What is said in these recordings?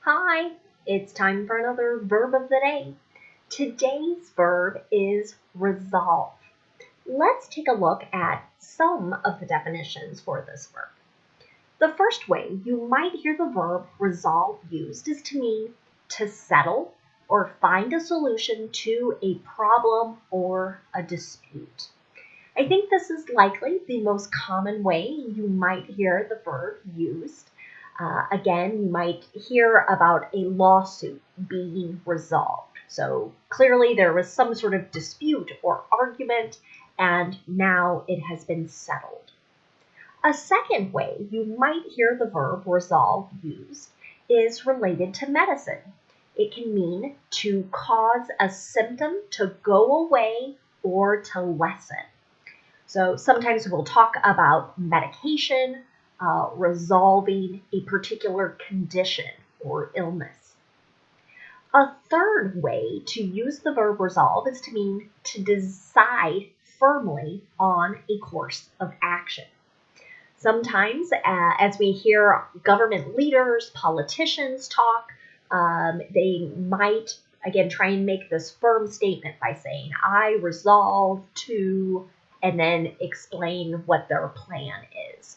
Hi, it's time for another verb of the day. Today's verb is resolve. Let's take a look at some of the definitions for this verb. The first way you might hear the verb resolve used is to mean to settle or find a solution to a problem or a dispute. I think this is likely the most common way you might hear the verb used. Again, you might hear about a lawsuit being resolved. So clearly there was some sort of dispute or argument, and now it has been settled. A second way you might hear the verb resolve used is related to medicine. It can mean to cause a symptom to go away or to lessen. So sometimes we'll talk about medication, resolving a particular condition or illness. A third way to use the verb resolve is to mean to decide firmly on a course of action. Sometimes, as we hear government leaders, politicians talk, they might, again, try and make this firm statement by saying, I resolve to, and then explain what their plan is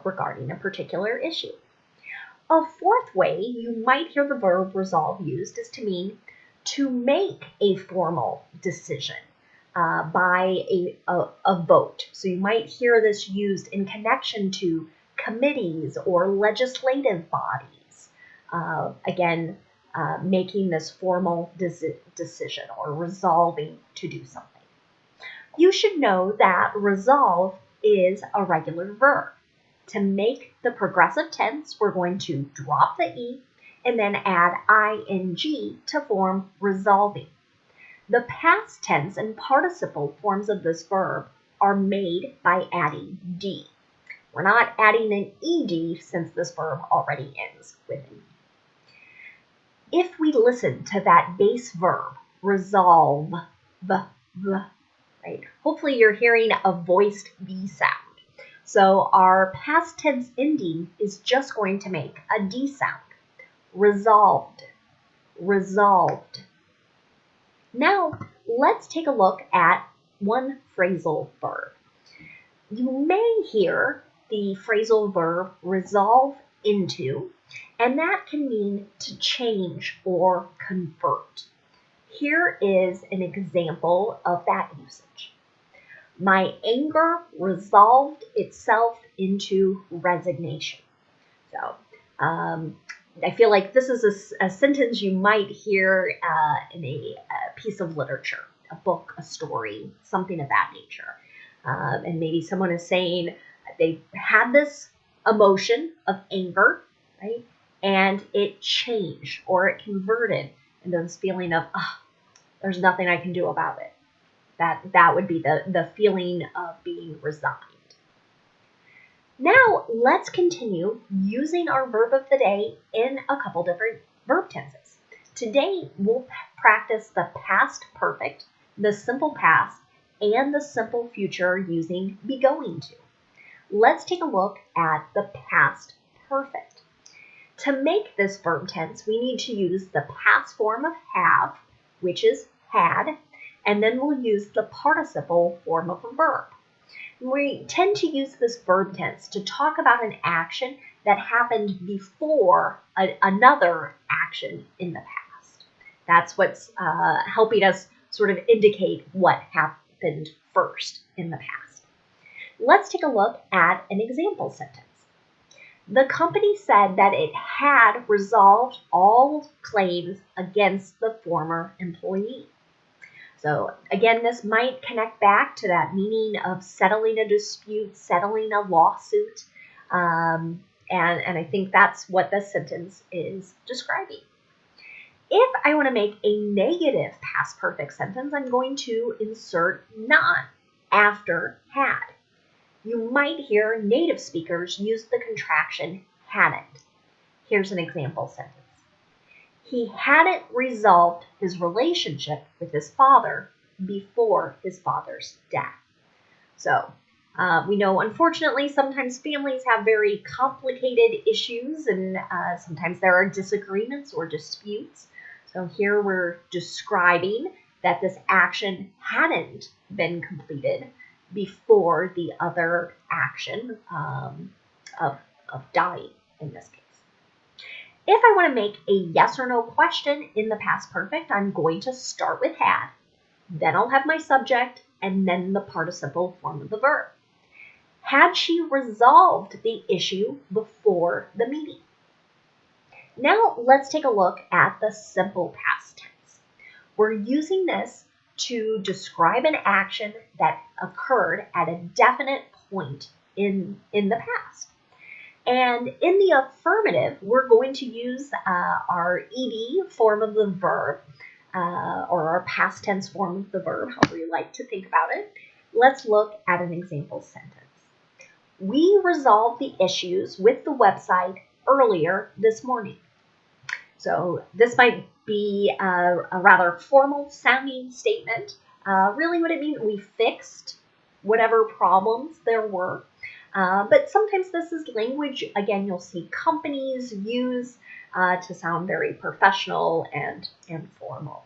regarding a particular issue. A fourth way you might hear the verb resolve used is to mean to make a formal decision by a vote. So you might hear this used in connection to committees or legislative bodies. Again, making this formal decision or resolving to do something. You should know that resolve is a regular verb. To make the progressive tense, we're going to drop the E and then add ing to form resolving. The past tense and participle forms of this verb are made by adding D. We're not adding an ed since this verb already ends with an E. If we listen to that base verb, resolve, right? Hopefully you're hearing a voiced V sound. So our past tense ending is just going to make a D sound. Resolved, resolved. Now, let's take a look at one phrasal verb. You may hear the phrasal verb resolve into, and that can mean to change or convert. Here is an example of that usage. My anger resolved itself into resignation. So I feel like this is a sentence you might hear in a piece of literature, a book, a story, something of that nature. And maybe someone is saying they had this emotion of anger, right? And it changed or it converted into this feeling of, there's nothing I can do about it. That would be the feeling of being resigned. Now, let's continue using our verb of the day in a couple different verb tenses. Today, we'll practice the past perfect, the simple past, and the simple future using be going to. Let's take a look at the past perfect. To make this verb tense, we need to use the past form of have, which is had, and then we'll use the participle form of a verb. We tend to use this verb tense to talk about an action that happened before another action in the past. That's what's helping us sort of indicate what happened first in the past. Let's take a look at an example sentence. The company said that it had resolved all claims against the former employee. So again, this might connect back to that meaning of settling a dispute, settling a lawsuit, and I think that's what this sentence is describing. If I want to make a negative past perfect sentence, I'm going to insert not after had. You might hear native speakers use the contraction hadn't. Here's an example sentence. He hadn't resolved his relationship with his father before his father's death. So We know, unfortunately, sometimes families have very complicated issues, and sometimes there are disagreements or disputes. So here we're describing that this action hadn't been completed before the other action of dying in this case. If I want to make a yes or no question in the past perfect, I'm going to start with had, then I'll have my subject, and then the participle form of the verb. Had she resolved the issue before the meeting? Now let's take a look at the simple past tense. We're using this to describe an action that occurred at a definite point in the past. And in the affirmative, we're going to use our ed form of the verb, or our past tense form of the verb, however you like to think about it. Let's look at an example sentence. We resolved the issues with the website earlier this morning. So this might be a rather formal sounding statement. Really what it means, we fixed whatever problems there were. But sometimes this is language, again, you'll see companies use to sound very professional and formal.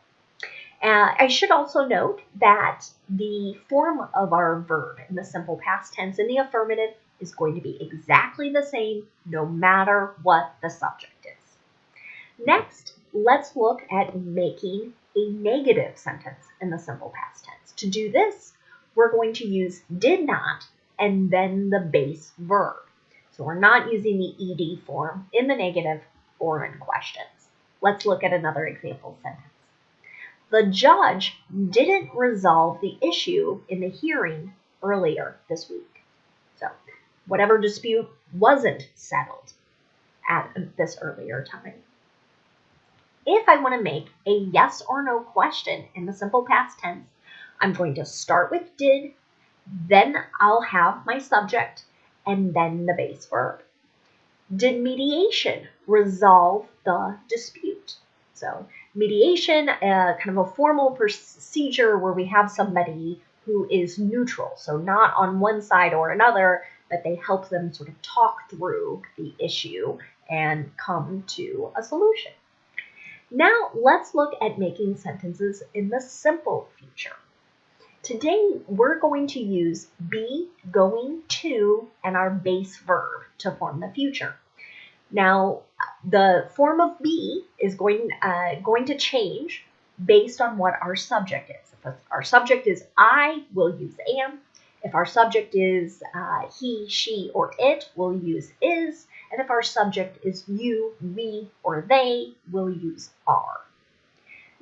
I should also note that the form of our verb in the simple past tense in the affirmative is going to be exactly the same no matter what the subject is. Next, let's look at making a negative sentence in the simple past tense. To do this, we're going to use did not and then the base verb. So we're not using the ed form in the negative or in questions. Let's look at another example sentence. The judge didn't resolve the issue in the hearing earlier this week. So whatever dispute wasn't settled at this earlier time. If I want to make a yes or no question in the simple past tense, I'm going to start with did, then I'll have my subject, and then the base verb. Did mediation resolve the dispute? So mediation, kind of a formal procedure where we have somebody who is neutral, so not on one side or another, but they help them sort of talk through the issue and come to a solution. Now let's look at making sentences in the simple future. Today we're going to use be, going to, and our base verb to form the future. Now, the form of be is going to change based on what our subject is. If our subject is I, we'll use am. If our subject is he, she, or it, we'll use is. And if our subject is you, we, or they, we'll use are.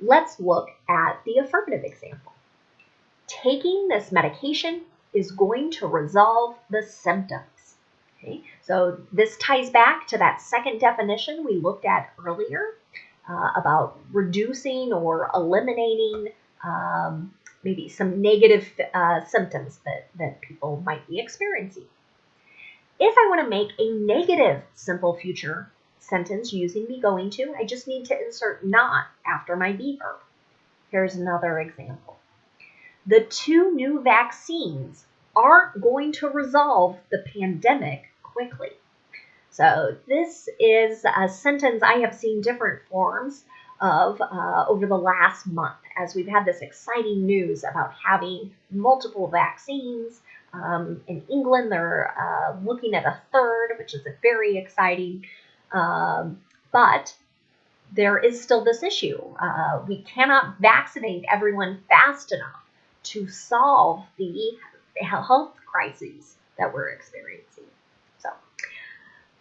Let's look at the affirmative example. Taking this medication is going to resolve the symptoms. Okay, so this ties back to that second definition we looked at earlier about reducing or eliminating maybe some negative symptoms that people might be experiencing. If I want to make a negative simple future sentence using be going to, I just need to insert not after my be verb. Here's another example. The 2 new vaccines aren't going to resolve the pandemic quickly. So this is a sentence I have seen different forms of over the last month as we've had this exciting news about having multiple vaccines. In England, they're looking at a 3rd, which is very exciting. But there is still this issue. We cannot vaccinate everyone fast enough to solve the health crises that we're experiencing. So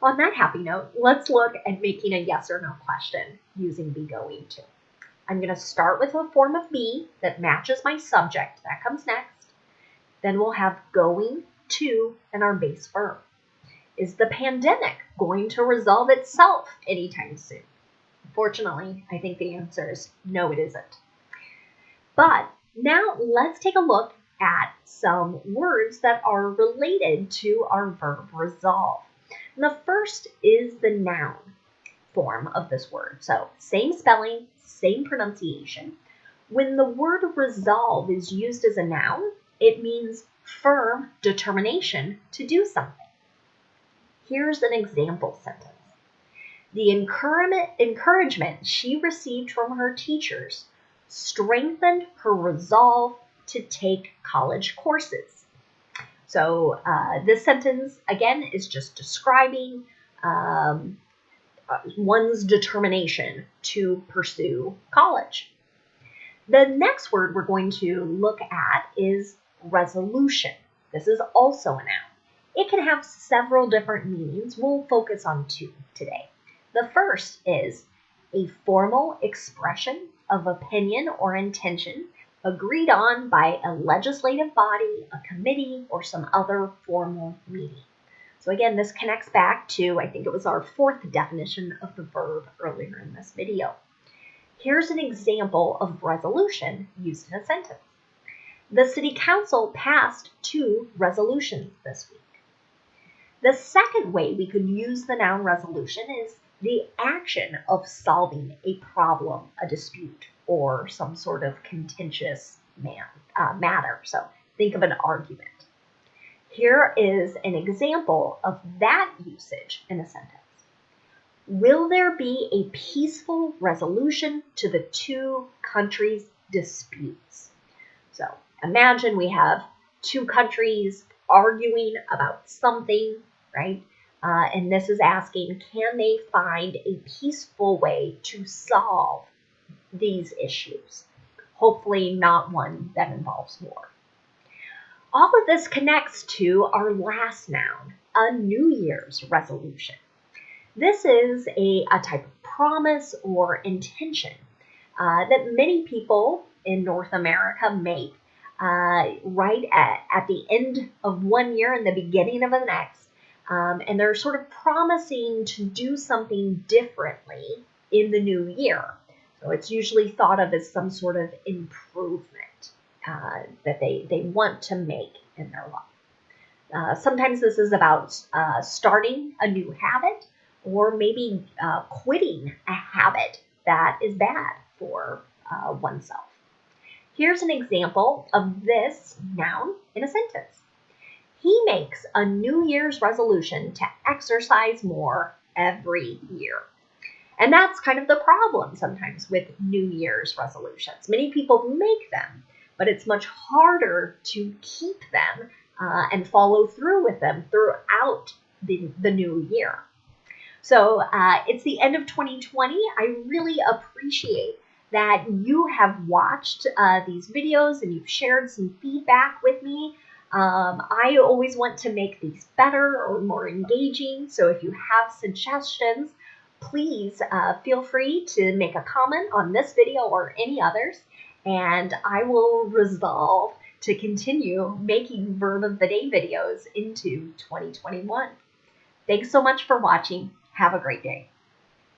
on that happy note, let's look at making a yes or no question using be going to. I'm going to start with a form of be that matches my subject. That comes next. Then we'll have going to and our base verb. Is the pandemic going to resolve itself anytime soon? Unfortunately, I think the answer is no, it isn't. But now let's take a look at some words that are related to our verb resolve. And the first is the noun form of this word. So same spelling, same pronunciation. When the word resolve is used as a noun, it means firm determination to do something. Here's an example sentence. The encouragement she received from her teachers strengthened her resolve to take college courses. So this sentence, again, is just describing one's determination to pursue college. The next word we're going to look at is resolution. This is also a noun. It can have several different meanings. We'll focus on two today. The first is a formal expression of opinion or intention agreed on by a legislative body, a committee, or some other formal meeting. So again, this connects back to, I think it was our fourth definition of the verb earlier in this video. Here's an example of resolution used in a sentence. The city council passed 2 resolutions this week. The second way we could use the noun resolution is the action of solving a problem, a dispute, or some sort of contentious matter. So think of an argument. Here is an example of that usage in a sentence. Will there be a peaceful resolution to the 2 countries' disputes? So imagine we have 2 countries arguing about something, right? And this is asking, can they find a peaceful way to solve these issues? Hopefully not one that involves war. All of this connects to our last noun, a New Year's resolution. This is a type of promise or intention that many people in North America make right at the end of one year and the beginning of the next. And they're sort of promising to do something differently in the new year. So it's usually thought of as some sort of improvement that they want to make in their life. Sometimes this is about starting a new habit or maybe quitting a habit that is bad for oneself. Here's an example of this noun in a sentence. He makes a New Year's resolution to exercise more every year. And that's kind of the problem sometimes with New Year's resolutions. Many people make them, but it's much harder to keep them and follow through with them throughout the new year. So it's the end of 2020. I really appreciate that you have watched these videos and you've shared some feedback with me. I always want to make these better or more engaging. So if you have suggestions, please feel free to make a comment on this video or any others, and I will resolve to continue making Verb of the Day videos into 2021. Thanks so much for watching. Have a great day.